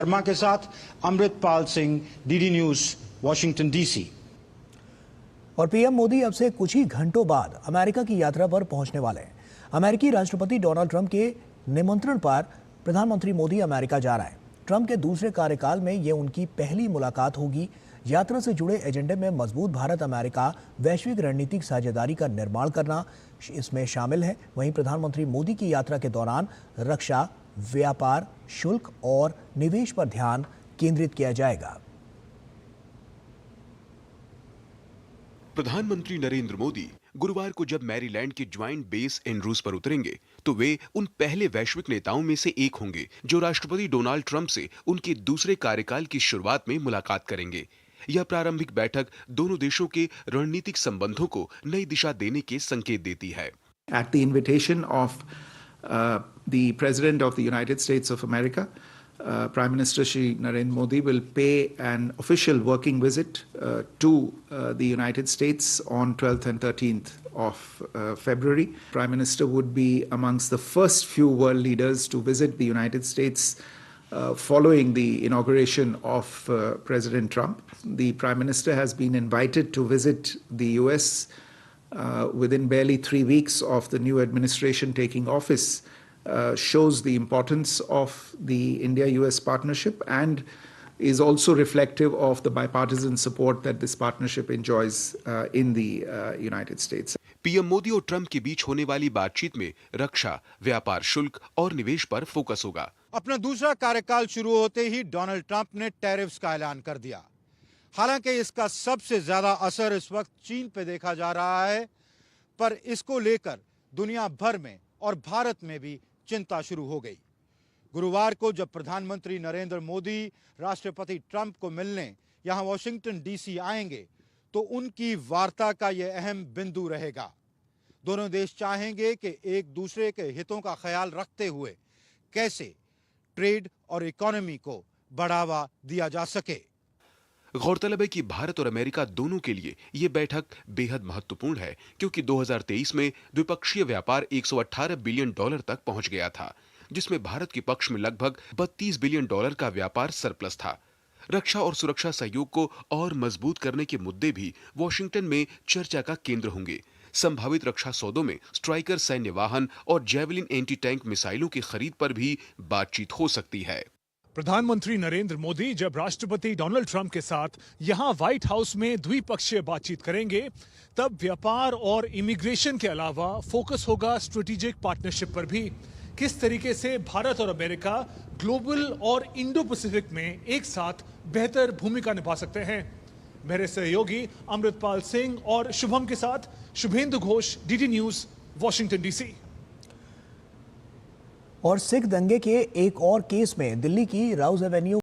वर्मा के साथ Amritpal Singh, DD news, Washington DC. और पीएम मोदी अब से कुछ ही घंटों बाद अमेरिका की यात्रा पर पहुंचने वाले हैं। अमेरिकी राष्ट्रपति डोनाल्ड ट्रंप के निमंत्रण पर प्रधानमंत्री मोदी अमेरिका जा रहे हैं। ट्रंप के दूसरे कार्यकाल में ये उनकी पहली मुलाकात होगी। यात्रा से जुड़े एजेंडे में मजबूत भारत अमेरिका वैश्विक रणनीतिक साझेदारी का निर्माण करना इसमें शामिल है। वहीं प्रधानमंत्री मोदी की यात्रा के दौरान रक्षा, व्यापार, शुल्क और निवेश पर ध्यान केंद्रित किया जाएगा। प्रधानमंत्री नरेंद्र मोदी गुरुवार को जब मैरीलैंड के ज्वाइंट बेस एंड्रूज पर उतरेंगे तो वे उन पहले वैश्विक नेताओं में से एक होंगे जो राष्ट्रपति डोनाल्ड ट्रंप से उनके दूसरे कार्यकाल की शुरुआत में मुलाकात करेंगे। यह प्रारंभिक बैठक दोनों देशों के रणनीतिक संबंधों को नई दिशा देने के संकेत देती है। At the invitation of the President of the United States of America, Prime Minister Shri Narendra Modi will pay an official working visit to the United States on 12th and 13th of February. Prime Minister would be amongst the first few world leaders to visit the United States following the inauguration of President Trump. The Prime Minister has been invited to visit the US within barely 3 weeks of the new administration taking office. Shows the importance of the India-US partnership and is also reflective of the bipartisan support that this partnership enjoys in the United States. PM Modi और Trump के बीच होने वाली बातचीत में रक्षा, व्यापार, शुल्क और निवेश पर फोकस होगा। अपना दूसरा कार्यकाल शुरू होते ही डोनाल्ड ट्रंप ने टैरिफ्स का ऐलान कर दिया। हालांकि इसका सबसे ज्यादा असर इस वक्त चीन पे देखा जा रहा है, पर इसको लेकर दुनिया भर में और भारत में भी चिंता शुरू हो गई। गुरुवार को जब प्रधानमंत्री नरेंद्र मोदी राष्ट्रपति ट्रंप को मिलने यहां वॉशिंगटन डीसी आएंगे तो उनकी वार्ता का यह अहम बिंदु रहेगा। दोनों देश चाहेंगे कि एक दूसरे के हितों का ख्याल रखते हुए कैसे ट्रेड और इकोनॉमी को बढ़ावा दिया जा सके। गौरतलब है कि भारत और अमेरिका दोनों के लिए ये बैठक बेहद महत्वपूर्ण है, क्योंकि 2023 में द्विपक्षीय व्यापार 118 बिलियन डॉलर तक पहुंच गया था, जिसमें भारत के पक्ष में लगभग 32 बिलियन डॉलर का व्यापार सरप्लस था। रक्षा और सुरक्षा सहयोग को और मजबूत करने के मुद्दे भी वॉशिंगटन में चर्चा का केंद्र होंगे। संभावित रक्षा सौदों में स्ट्राइकर सैन्य वाहन और जेवलिन एंटी टैंक मिसाइलों की खरीद पर भी बातचीत हो सकती है। प्रधानमंत्री नरेंद्र मोदी जब राष्ट्रपति डोनाल्ड ट्रंप के साथ यहां व्हाइट हाउस में द्विपक्षीय बातचीत करेंगे, तब व्यापार और इमिग्रेशन के अलावा फोकस होगा स्ट्रेटेजिक पार्टनरशिप पर भी। किस तरीके से भारत और अमेरिका ग्लोबल और इंडो पैसिफिक में एक साथ बेहतर भूमिका निभा सकते हैं। मेरे सहयोगी अमृतपाल सिंह और शुभम के साथ Shubhendu Ghosh, DD news, Washington DC. और सिख दंगे के एक और केस में दिल्ली की राउज एवेन्यू